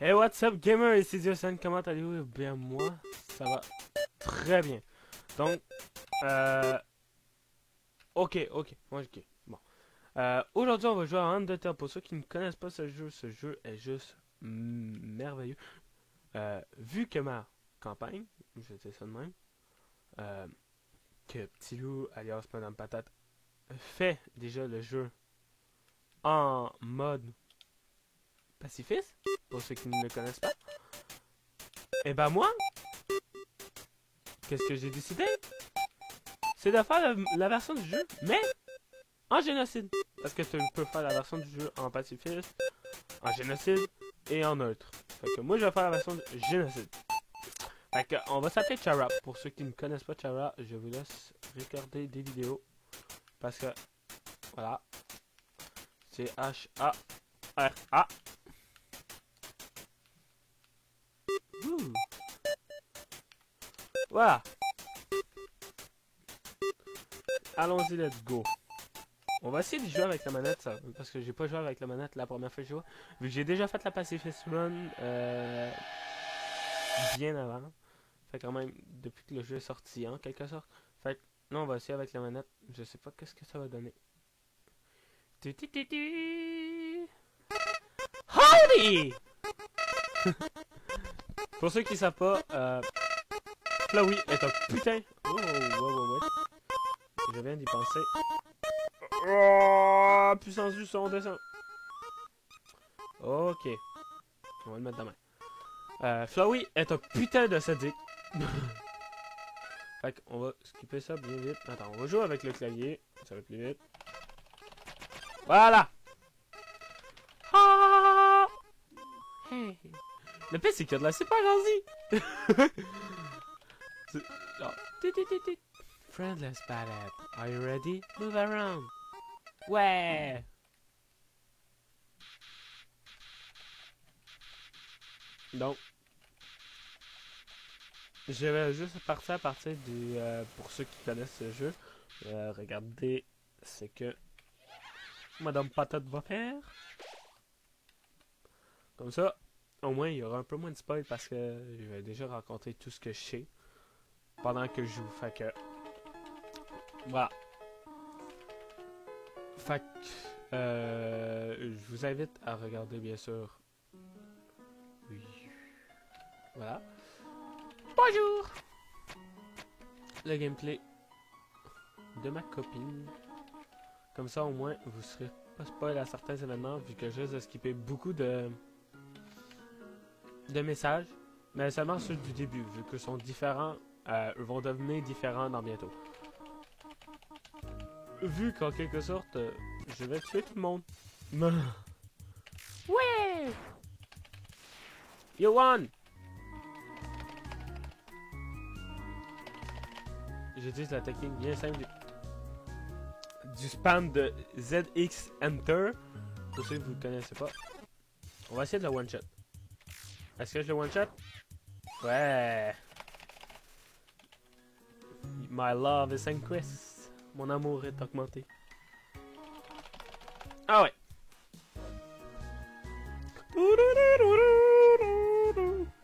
Hey, what's up, gamer? Ici Diocène, comment allez-vous? Bien, moi, ça va très bien. Donc, euh... ok, bon. Aujourd'hui, on va jouer à Undertale. Pour ceux qui ne connaissent pas ce jeu est juste merveilleux. Vu que ma campagne, je vais dire ça de même, euh, que Petit Loup, alias Madame Patate, fait déjà le jeu en mode pacifiste, pour ceux qui ne le connaissent pas, et ben moi, qu'est-ce que j'ai décidé? C'est de faire la version du jeu, mais en génocide. Parce que tu peux faire la version du jeu en pacifiste, en génocide et en neutre. Fait que moi, je vais faire la version du génocide. Fait que on va s'appeler Chara. Pour ceux qui ne connaissent pas Chara, je vous laisse regarder des vidéos. Parce que, voilà, c'est H-A-R-A. Ouh. Voilà. Allons-y, let's go. On va essayer de jouer avec la manette, ça, parce que j'ai pas joué avec la manette la première fois que je joue. Vu que j'ai déjà fait la Pacifist Run bien avant. Fait quand même, depuis que le jeu est sorti, en quelque sorte. Fait que là, on va essayer avec la manette. Je sais pas qu'est-ce que ça va donner. Howdy! Pour ceux qui savent pas, Flowey est un putain... Oh, ouais. Je viens d'y penser. Oh, puissance du son, descend. Ok. On va le mettre de main. Flowey est un putain de sadique. Fait qu'on va skipper ça bien vite. Attends, on va jouer avec le clavier. Ça va plus vite. Voilà! Ah! Hey. Le pire, c'est qu'il y a de la super gentille. Friendless Ballet. Are you ready? Move around. Ouais! Donc, je vais juste partir à partir du... pour ceux qui connaissent ce jeu, regardez ce que Madame Patate va faire. Comme ça, au moins, il y aura un peu moins de spoil parce que je vais déjà raconter tout ce que je sais pendant que je joue. Fait que... Voilà. Fait que... je vous invite à regarder, bien sûr. Oui. Voilà. Bonjour! Le gameplay de ma copine. Comme ça, au moins, vous serez pas spoil à certains événements, vu que je vais skipper beaucoup de messages, mais seulement ceux du début, vu que sont différents, vont devenir différents dans bientôt. Vu qu'en quelque sorte, je vais tuer tout le monde. Ouais! You won! J'utilise la technique bien simple du spam de ZX Enter. Pour ceux que vous ne connaissez pas. On va essayer de le one-shot. Est-ce que je le one-shot? Ouais! My love is increased. Mon amour est augmenté. Ah ouais!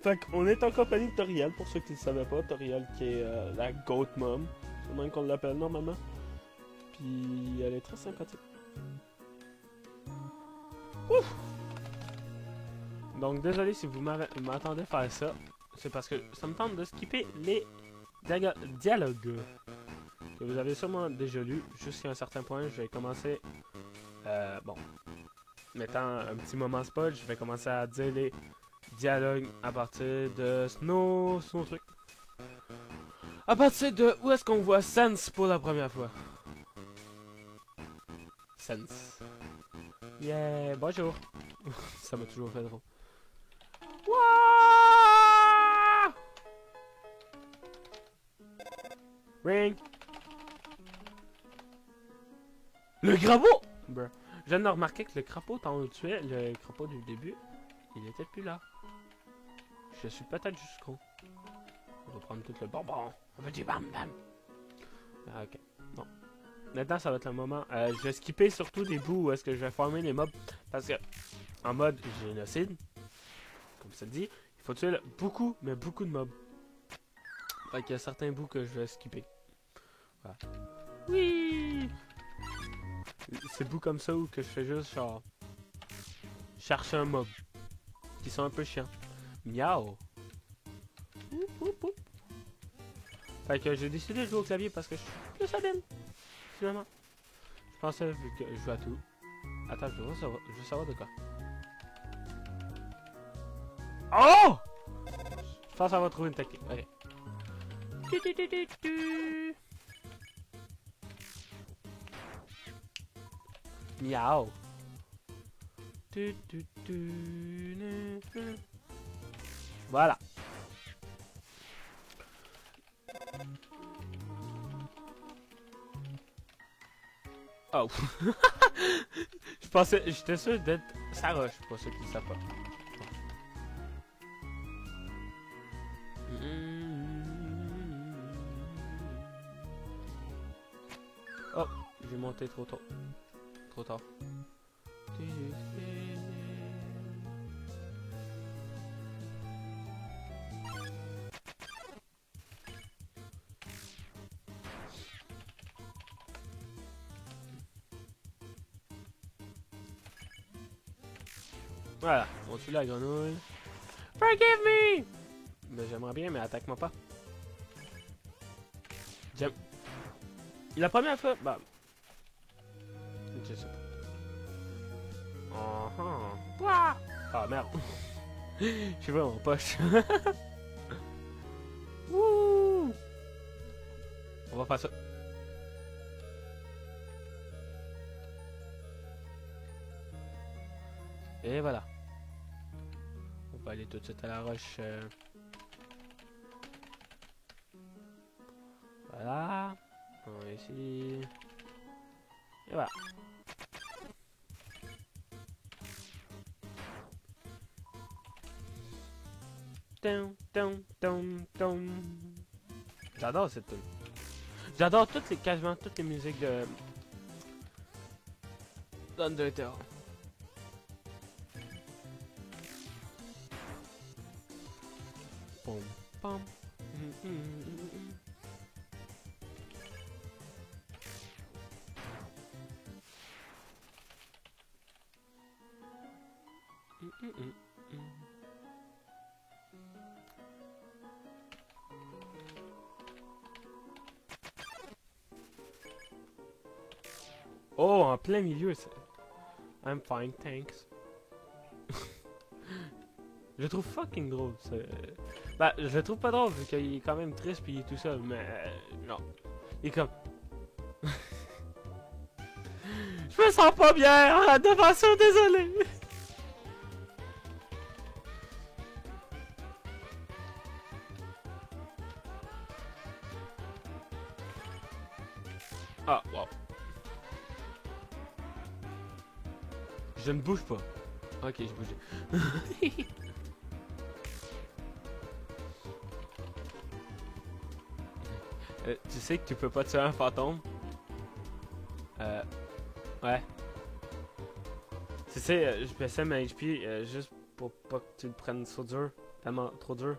Fait qu'on est en compagnie de Toriel, pour ceux qui ne savaient pas. Toriel qui est la Goat Mom. C'est le même qu'on l'appelle normalement. Puis elle est très sympathique. Ouf! Donc désolé si vous m'attendez faire ça. C'est parce que ça me tente de skipper les dialogues que vous avez sûrement déjà lus. Jusqu'à un certain point, je vais commencer... bon. Mettant un petit moment spoil, je vais commencer à dire les dialogues à partir de Snow truc. À partir de où est-ce qu'on voit Sense pour la première fois? Sense. Yeah, bonjour. Ça m'a toujours fait drôle. Wouah! Ring. Le crapaud! Bruh. Je viens de remarquer que le crapaud, quand on le tuait, le crapaud du début, il était plus là. Je suis peut-être juste con. On va prendre tout le bonbon. On va dire bam bam. Ah, ok. Bon. Maintenant, ça va être le moment. Je vais skipper surtout des bouts où est-ce que je vais former les mobs. Parce que, en mode génocide, comme ça dit, il faut tuer beaucoup, mais beaucoup de mobs. Fait qu'il y a certains bouts que je vais skipper. Voilà. Oui! C'est bouts comme ça où que je fais juste genre chercher un mob. Qui sont un peu chiants. Miaou! Oup, oup, oup. Fait que j'ai décidé de jouer au clavier parce que je suis plus habile. Finalement. Je pensais vu que je joue à tout. Attends, je veux savoir de quoi. Oh! Je pense qu'on va trouver une technique. Ok. Miaou. Voilà. Oh. Je pensais, j'étais sûr d'être sa roche pour ceux qui ne savent pas. Oh, j'ai monté trop tôt. Trop tard. Voilà, on tue la grenouille. Forgive me! Ben, j'aimerais bien, mais attaque-moi pas. J'aime. La première fois, bah. Je sais pas. Ah merde. Je suis vraiment poche. Wouh! On va faire ça. Et voilà. On va aller tout de suite à la roche. Voilà. On va ici. Et voilà. J'adore cette tune. J'adore quasiment toutes les musiques de d'Undertale. Pom pom. Oh, en plein milieu, c'est... I'm fine, thanks. Je le trouve fucking drôle. Bah, je le trouve pas drôle vu qu'il est quand même triste puis il est tout seul, mais non. Il est comme... Je me sens pas bien devant ça, désolé. Ah, wow. Je ne bouge pas. Ok, je bouge. Tu sais que tu peux pas tuer un fantôme? Ouais. Tu sais, je baissais ma HP juste pour pas que tu le prennes trop dur. Tellement trop dur.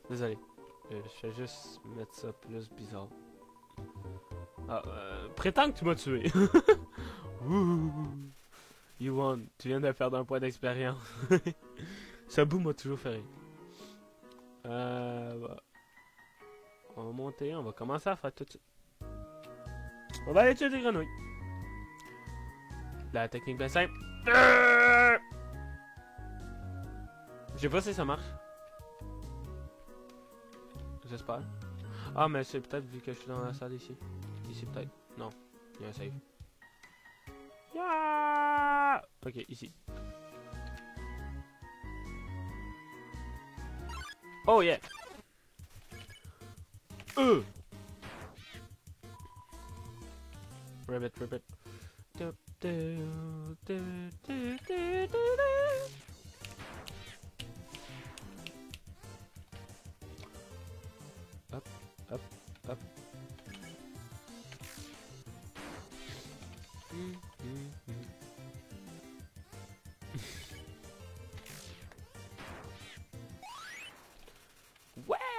Désolé. Je vais juste mettre ça plus bizarre. Ah, prétends que tu m'as tué. Wouh. You won. Tu viens de perdre un point d'expérience. Ce bout m'a toujours fait rire. Bah. On va monter, on va commencer à faire tout de suite. On va aller tuer des grenouilles. La technique bien simple. Je sais pas si ça marche. J'espère. Ah, mais c'est peut-être vu que je suis dans la salle ici. Ici peut-être. Non, il y a un save. Yeah! Ok, ici. Oh yeah! Ribbit, ribbit. Up, up, up.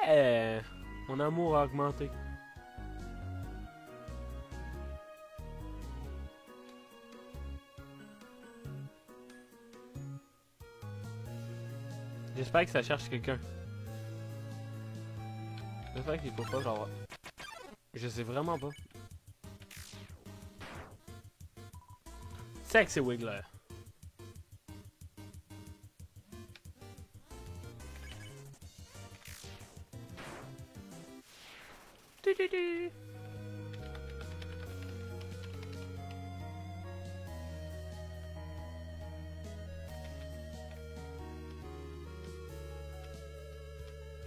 Yeah! Mon amour a augmenté. J'espère que ça cherche quelqu'un. J'espère qu'il faut pas genre. Je sais vraiment pas. Sexy Wiggler. Du, du, du.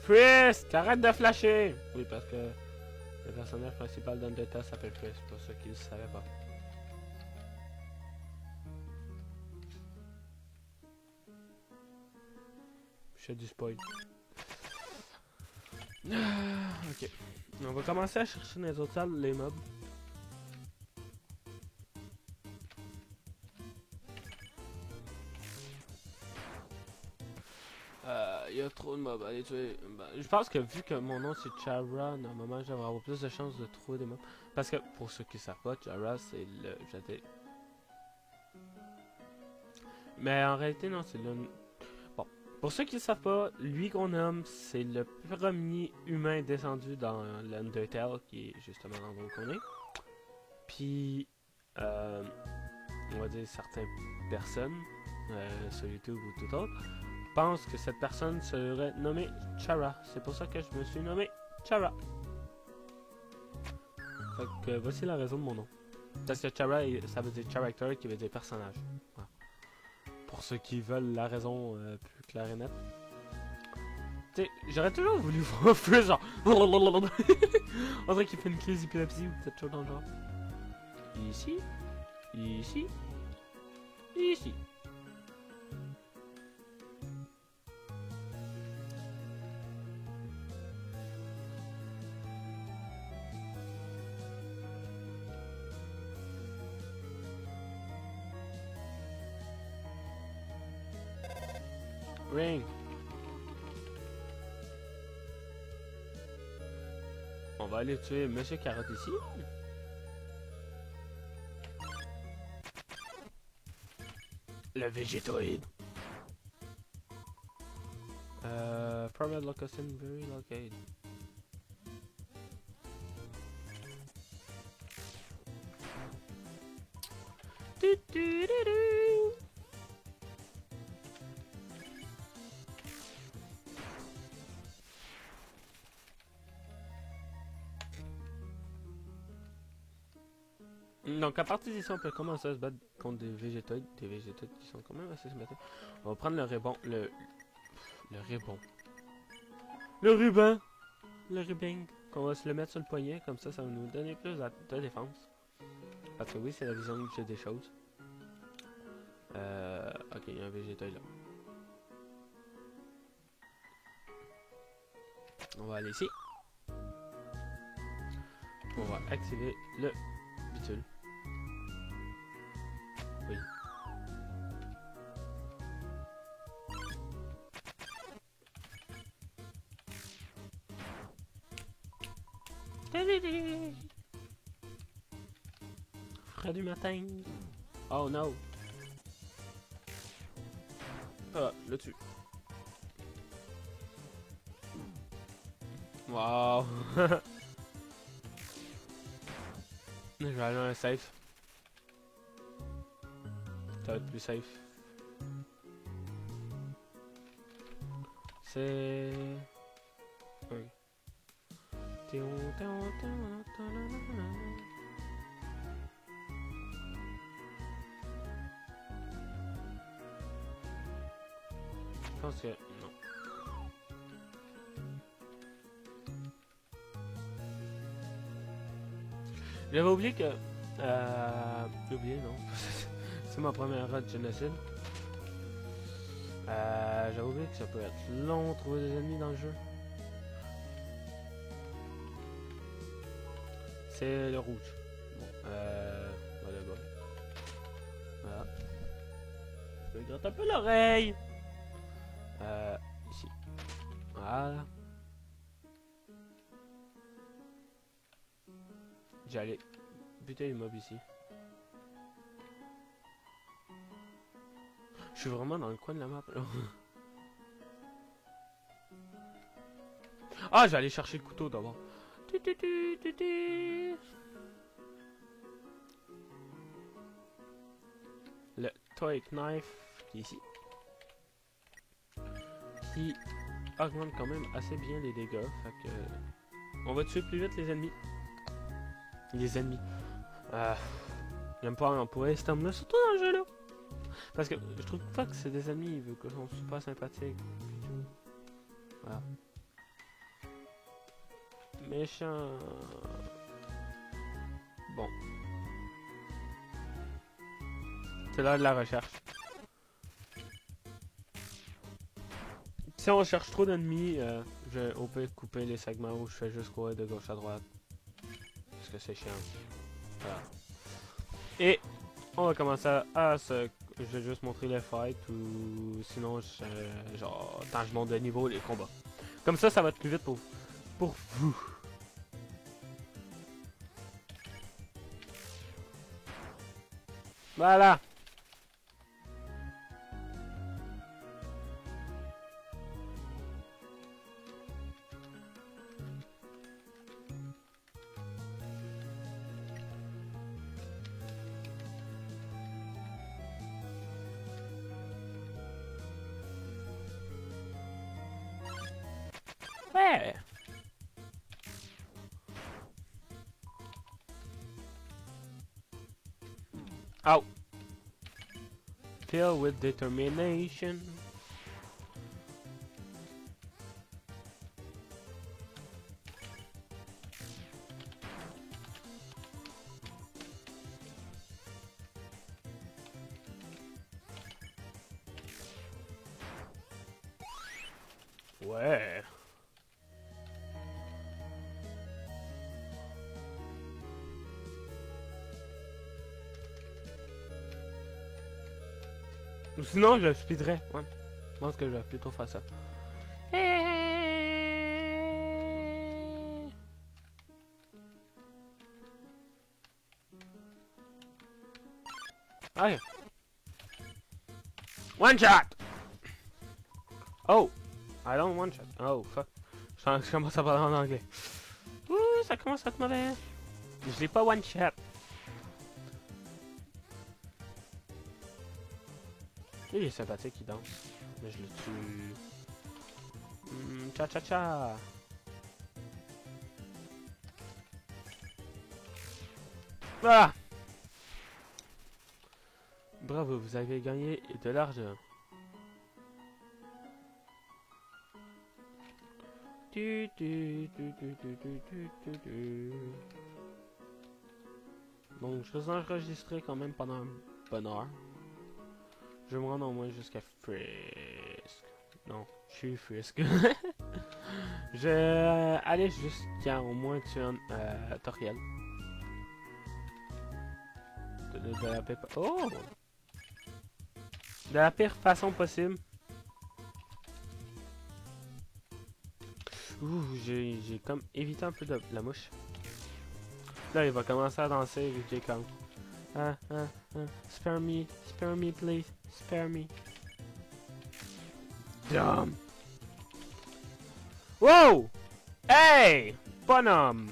Frisk! Arrête de flasher! Oui, parce que le personnage principal d'Undata s'appelle Frisk, pour ceux qui ne le savaient pas. Je fais du spoil. Ok. On va commencer à chercher dans les autres salles les mobs. Il y a trop de mobs. Allez tuer. Ben, je pense que vu que mon nom c'est Chara, normalement je devrais avoir plus de chances de trouver des mobs. Parce que pour ceux qui savent pas, Chara c'est le. Mais en réalité, non, c'est le. Bon. Pour ceux qui ne savent pas, lui qu'on nomme, c'est le premier humain descendu dans l'Undertale, qui est justement l'endroit où on est. Puis, on va dire certaines personnes, sur YouTube ou tout autre, pensent que cette personne serait nommée Chara. C'est pour ça que je me suis nommé Chara. Fait que voici la raison de mon nom. Parce que Chara, ça veut dire character, qui veut dire personnage. Voilà. Pour ceux qui veulent la raison plus claire et nette. T'sais, j'aurais toujours voulu voir plus genre. On dirait qu'il fait une crise d'épilepsie ou peut-être chose dans le genre. Ici. Ici. Ici. Ring. On va aller tuer Monsieur Carotte ici. Le végétoïde. Private location very located. Du, du, du, du. Donc à partir d'ici on peut commencer à se battre contre des végétoïdes qui sont quand même assez sympathiques. On va prendre le ruban, le ruban, le ruban, le ruban, qu'on va se le mettre sur le poignet, comme ça va nous donner plus de défense. Parce que oui, c'est la vision que j'ai des choses. Ok, il y a un végétoïde là. On va aller ici. On va activer le bitule. Oui. Frais du matin. Oh no. Ah, là dessus. Wow. Je vais aller dans un safe. Ça va être plus safe. C'est... Oui. Je pense que... non. J'avais oublié que... j'ai oublié, non. C'est ma première run de génocide. J'avais oublié que ça peut être long de trouver des ennemis dans le jeu. C'est le rouge. Bon, voilà, bon. Voilà. Je me gratte un peu l'oreille. Ici. Voilà. J'allais buter les mobs ici. Je suis vraiment dans le coin de la map, là. Ah, j'allais chercher le couteau d'abord. Le Toy Knife qui est ici. Qui augmente quand même assez bien les dégâts. Fait que on va tuer plus vite les ennemis. Les ennemis. J'aime pas employer ce terme-là, surtout dans le jeu là. Parce que je trouve pas que c'est des ennemis vu qu'ils sont super sympathiques. Voilà. Méchant. Bon. C'est l'heure de la recherche. Si on cherche trop d'ennemis, on peut couper les segments où je fais juste courir de gauche à droite. Parce que c'est chiant. Voilà. Et on va commencer à se... Je vais juste montrer les fights ou sinon, genre, quand je monte de niveau, les combats. Comme ça va être plus vite pour vous. Voilà. Ouais. Ow. Filled with determination. Ouais. Ou sinon, je le speedrais. Ouais. Je pense que je vais plutôt faire ça. Allez. One shot! Oh! I don't one shot. Oh, fuck. Je commence à parler en anglais. Ouh, ça commence à être mauvais. Je l'ai pas one shot. Il est sympathique, il danse. Mais je le tue. Cha cha cha. Ah! Bravo, vous avez gagné de l'argent. Donc, je vais enregistrer quand même pendant une bonne heure. Je vais me rendre au moins jusqu'à Frisk. Non, je suis Frisk. Je vais aller jusqu'à au moins tuer un Toriel. De la pire... Oh! De la pire façon possible. Ouh, j'ai comme évité un peu de la mouche. Là, il va commencer à danser vu qu'il est comme... spare me please, spare me. Dumb. Wow! Hey! Bonhomme!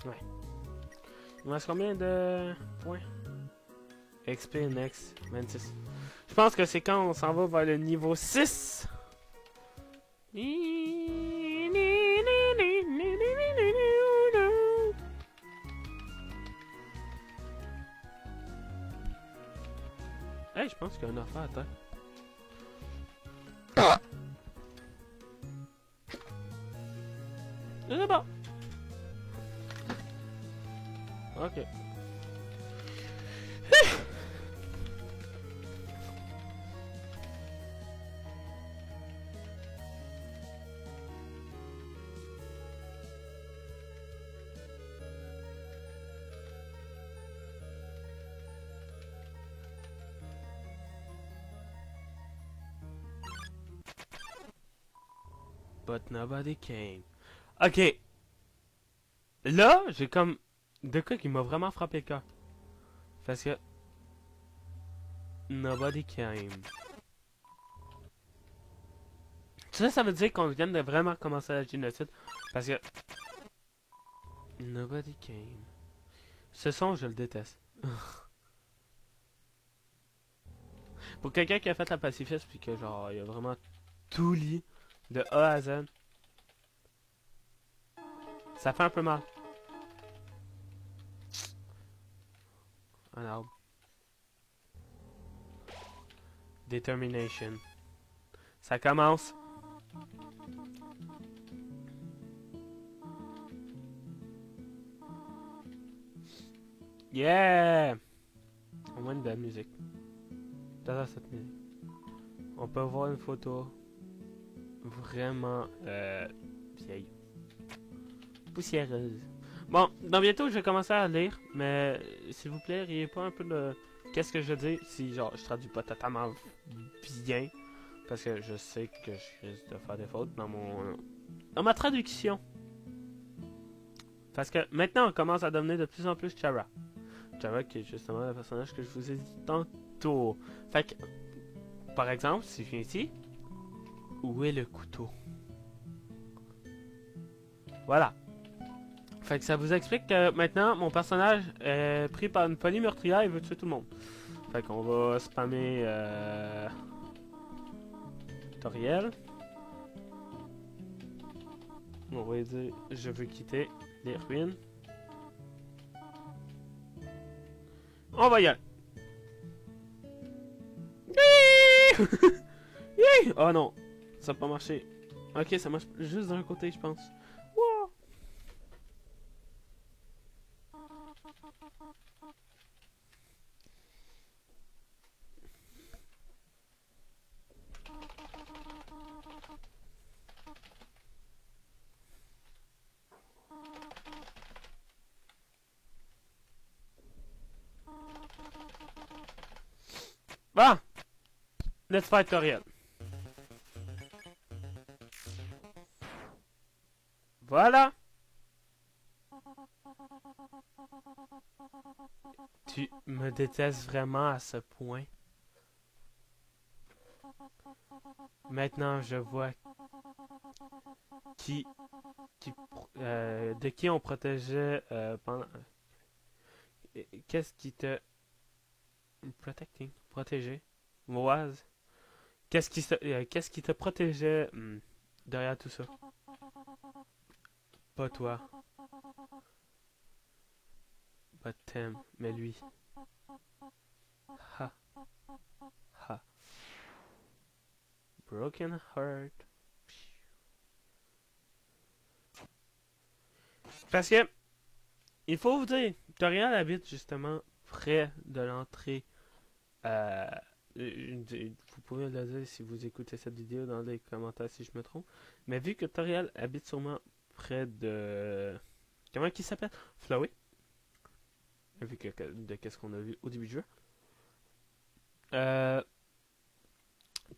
Ouais. Il me reste combien de points? XP next, Mantis. Je pense que c'est quand on s'en va vers le niveau 6. Hey, je pense qu'il y a un affaire à terre. C'est bon. Ok. but nobody came. Ok. Là, j'ai comme... De quoi qui m'a vraiment frappé le cœur. Parce que... Nobody came. Ça veut dire qu'on vient de vraiment commencer la génocide. Parce que... Nobody came. Ce son, je le déteste. Pour quelqu'un qui a fait la pacifiste, puis que genre, il a vraiment tout lit, de A à Z, ça fait un peu mal. Un arbre. Determination. Ça commence. Yeah! Au moins de la musique. J'adore cette musique. On peut voir une photo vraiment vieille. Poussiéreuse. Bon, dans bientôt je vais commencer à lire, mais s'il vous plaît, riez pas un peu de qu'est-ce que je dis si genre je traduis pas totalement bien. Parce que je sais que je risque de faire des fautes dans ma traduction. Parce que maintenant on commence à devenir de plus en plus Chara. Chara qui est justement le personnage que je vous ai dit tantôt. Fait que, par exemple, si je viens ici, où est le couteau? Voilà. Fait que ça vous explique que maintenant mon personnage est pris par une folie meurtrière et veut tuer tout le monde. Fait qu'on va spammer Toriel. On va dire je veux quitter les ruines. On va y aller. Oh non, ça n'a pas marché. Ok, ça marche juste d'un côté, je pense. Wow. Bon, let's fight Toriel. Voilà. Tu me détestes vraiment à ce point. Maintenant, je vois de qui on protégeait pendant. Qu'est-ce qui te protéger, Moaz. Qu'est-ce qui te protégeait derrière tout ça? Pas toi. Pas Tem, mais lui. Ha. Ha. Broken Heart. Parce que, il faut vous dire, Toriel habite justement près de l'entrée. Vous pouvez le dire si vous écoutez cette vidéo dans les commentaires si je me trompe. Mais vu que Toriel habite sûrement près de... Comment il s'appelle? Flowey. Vu que de qu'est-ce qu'on a vu au début du jeu.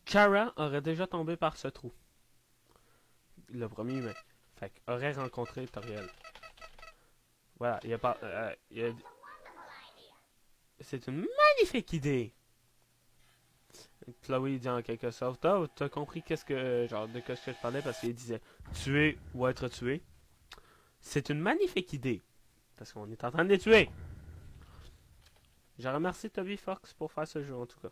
Chara aurait déjà tombé par ce trou. Le premier humain. Fait qu'aurait rencontré Toriel. Voilà, il y a pas... C'est une magnifique idée! Chloé dit en quelque sorte, oh, t'as compris qu'est-ce que... genre, de quoi je parlais parce qu'il disait tuer ou être tué. C'est une magnifique idée. Parce qu'on est en train de les tuer. Je remercie Toby Fox pour faire ce jeu en tout cas.